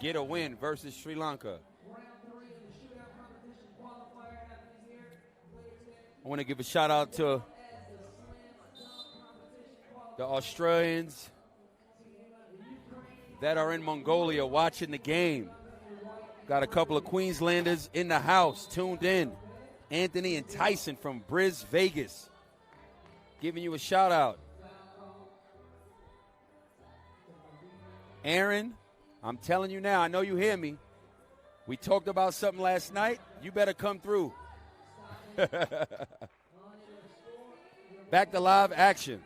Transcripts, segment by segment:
get a win versus Sri Lanka. I want to give a shout out to the Australians that are in Mongolia watching the game. Got a couple of Queenslanders in the house tuned in. Anthony and Tyson from Briz, Vegas, giving you a shout out. Aaron, I'm telling you now, I know you hear me. We talked about something last night. You better come through. Back to live action.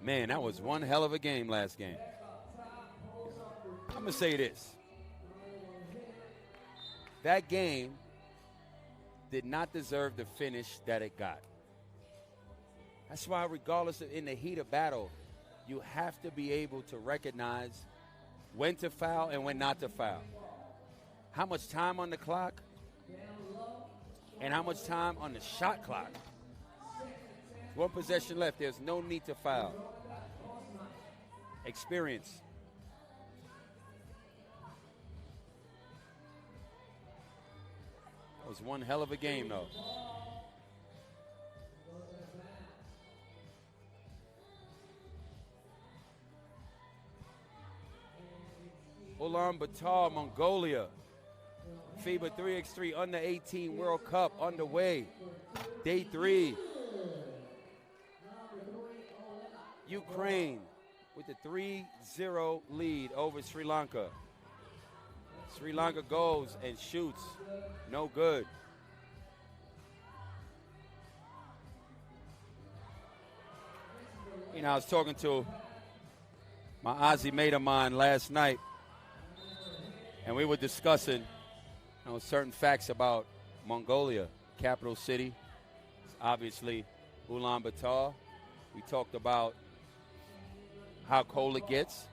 Man, that was one hell of a game last game. I'm going to say this. That game did not deserve the finish that it got. That's why regardless of in the heat of battle, you have to be able to recognize when to foul and when not to foul. How much time on the clock and how much time on the shot clock. One possession left. There's no need to foul. Experience. That was one hell of a game, though. Ulaanbaatar, Mongolia. FIBA 3x3 Under 18 World Cup underway. Day 3. Ukraine with the 3-0 lead over Sri Lanka. Sri Lanka goes and shoots. No good. You know, I was talking to my Aussie mate of mine last night, and we were discussing certain facts about Mongolia, capital city. It's obviously Ulaanbaatar. We talked about how cold it gets.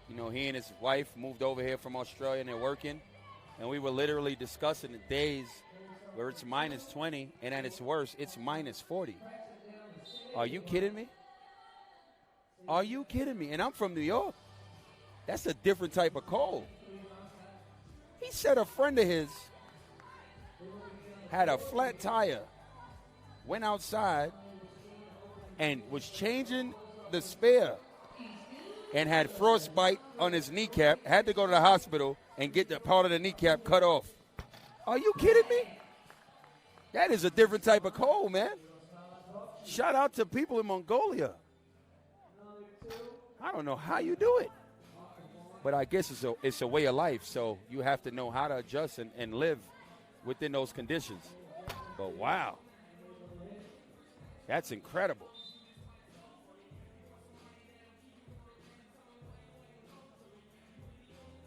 You know, he and his wife moved over here from Australia and they're working. And we were literally discussing the days where it's minus 20 and at its worst, it's minus 40. Are you kidding me? Are you kidding me? And I'm from New York. That's a different type of cold. He said a friend of his had a flat tire, went outside, and was changing the spare and had frostbite on his kneecap, had to go to the hospital and get the part of the kneecap cut off. Are you kidding me? That is a different type of cold, man. Shout out to people in Mongolia. I don't know how you do it. But I guess it's a way of life, so you have to know how to adjust and live within those conditions. But wow, that's incredible.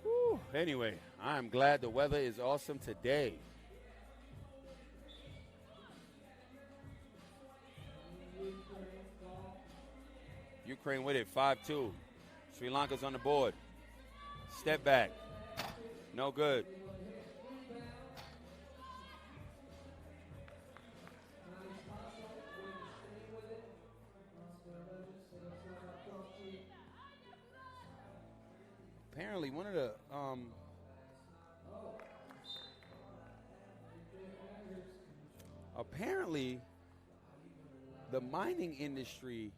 Whew. Anyway, I'm glad the weather is awesome today. Ukraine with it, 5-2. Sri Lanka's on the board. Step back. No good. Apparently, one of the apparently the mining industry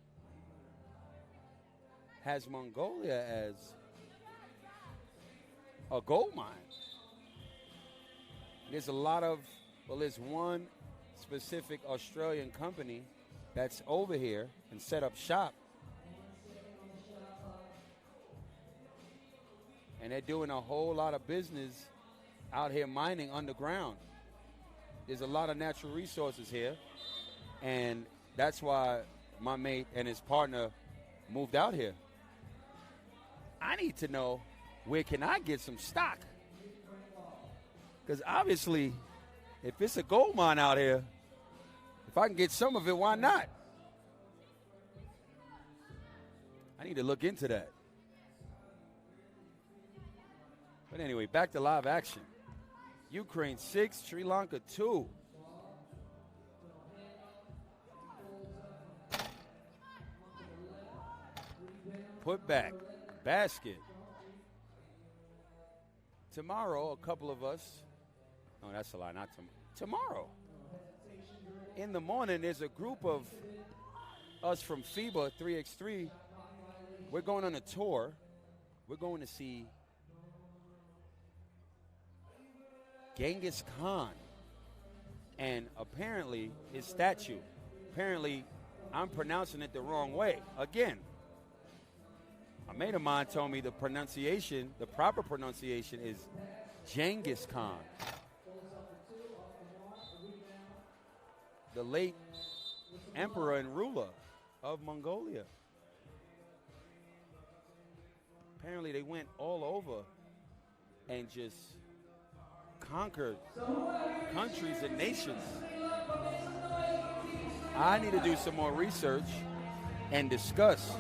has Mongolia as a gold mine. There's a lot of, there's one specific Australian company that's over here and set up shop. And they're doing a whole lot of business out here mining underground. There's a lot of natural resources here. And that's why my mate and his partner moved out here. I need to know, where can I get some stock? Because obviously, if it's a gold mine out here, if I can get some of it, why not? I need to look into that. But anyway, back to live action. Ukraine 6, Sri Lanka 2. Put back. basket. Tomorrow, a couple of us, no, that's a lie, not tomorrow. In the morning, there's a group of us from FIBA 3x3. We're going on a tour. We're going to see Genghis Khan. And apparently, his statue. Apparently, I'm pronouncing it the wrong way. Again, a mate of mine told me the proper pronunciation is Genghis Khan. The late emperor and ruler of Mongolia. Apparently they went all over and just conquered countries and nations. I need to do some more research and discuss.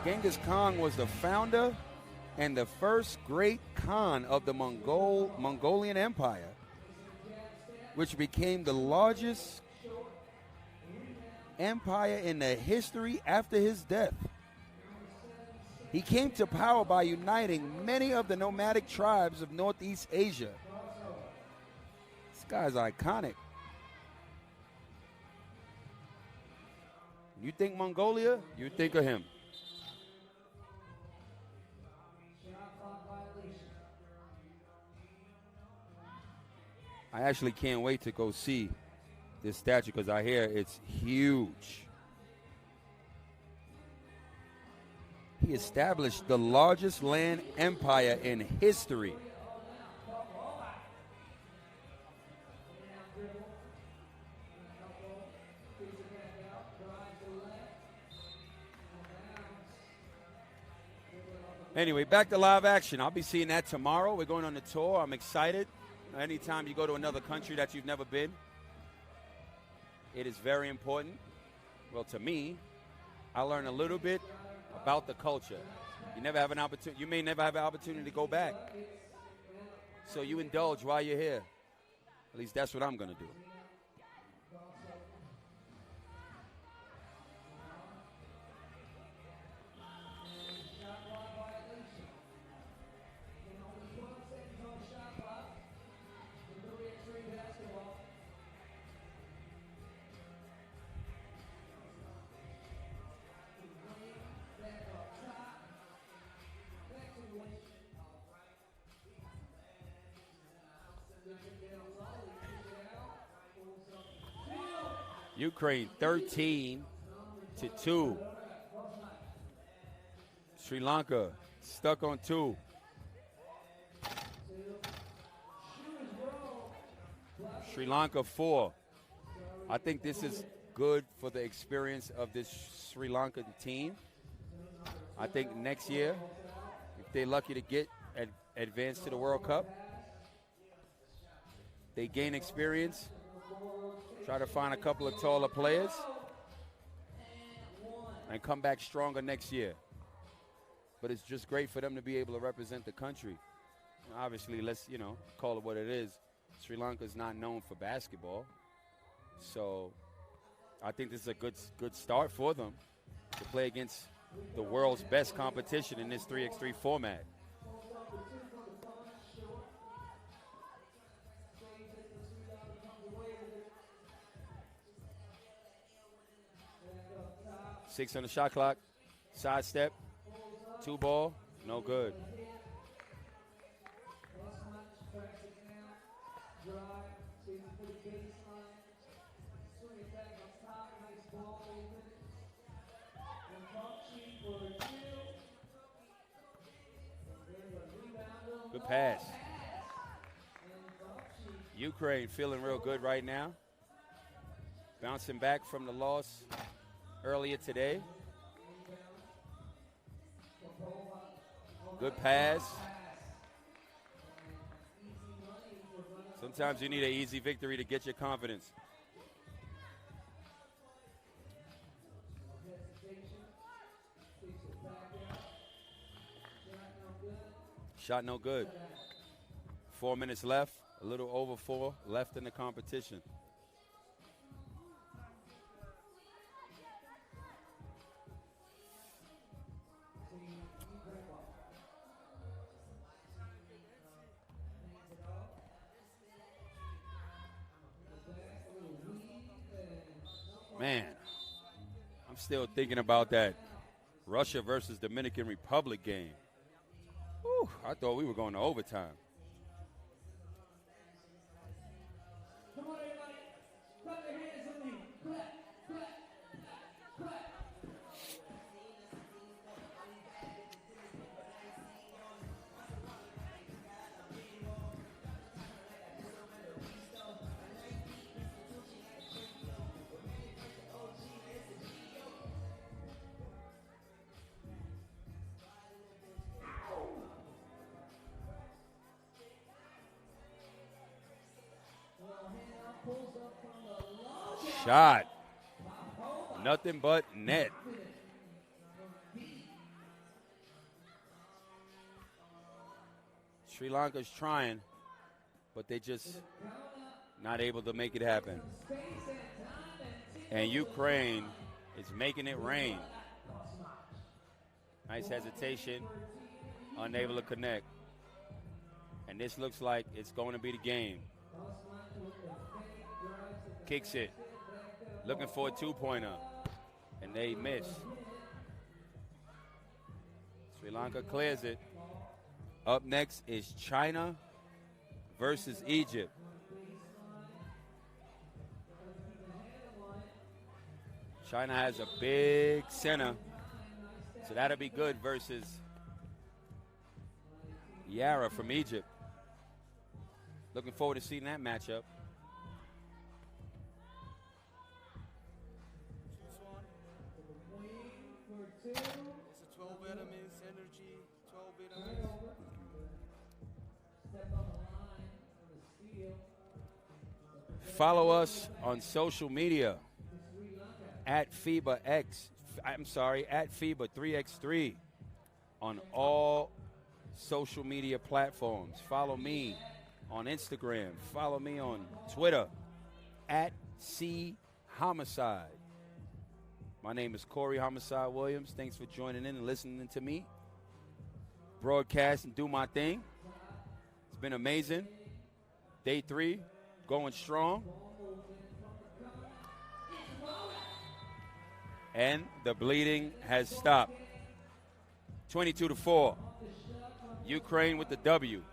Genghis Khan was the founder and the first great Khan of the Mongolian Empire, which became the largest empire in the history after his death. He came to power by uniting many of the nomadic tribes of Northeast Asia. This guy's iconic. You think Mongolia, you think of him. I actually can't wait to go see this statue because I hear it's huge. He established the largest land empire in history. Anyway, back to live action. I'll be seeing that tomorrow. We're going on the tour. I'm excited. Anytime you go to another country that you've never been, it is very important. Well, to me, I learn a little bit about the culture. You never have an opportunity. You may never have an opportunity to go back. So you indulge while you're here. At least that's what I'm going to do. Ukraine 13-2. Sri Lanka stuck on 2. Sri Lanka 4. I think this is good for the experience of this Sri Lankan team. I think next year, if they're lucky to get advanced to the World Cup, they gain experience. Try to find a couple of taller players and come back stronger next year. But it's just great for them to be able to represent the country. Obviously, let's, call it what it is. Sri Lanka is not known for basketball. So I think this is a good start for them to play against the world's best competition in this 3x3 format. Six on the shot clock. Side step. 2 ball. No good. Good pass. Ukraine feeling real good right now. Bouncing back from the loss earlier today. Good pass. Sometimes you need an easy victory to get your confidence. Shot no good. 4 minutes left, a little over 4 left in the competition. Man, I'm still thinking about that Russia versus Dominican Republic game. Whew, I thought we were going to overtime. Come on, everybody. Clap your hands with me. Clap, clap, clap. Shot. Nothing but net. Sri Lanka's trying, but they just not able to make it happen. And Ukraine is making it rain. Nice hesitation, unable to connect. And this looks like it's going to be the game. Kicks it. Looking for a two-pointer. And they miss. Sri Lanka clears it. Up next is China versus Egypt. China has a big center, so that'll be good versus Yara from Egypt. Looking forward to seeing that matchup. It's a 12 vitamins, energy, 12 vitamins. Follow us on social media at FIBA at FIBA 3x3 on all social media platforms. Follow me on Instagram. Follow me on Twitter at C Homicide. My name is Corey Homicide Williams. Thanks for joining in and listening to me broadcast and do my thing. It's been amazing. Day 3, going strong. And the bleeding has stopped. 22-4. Ukraine with the W.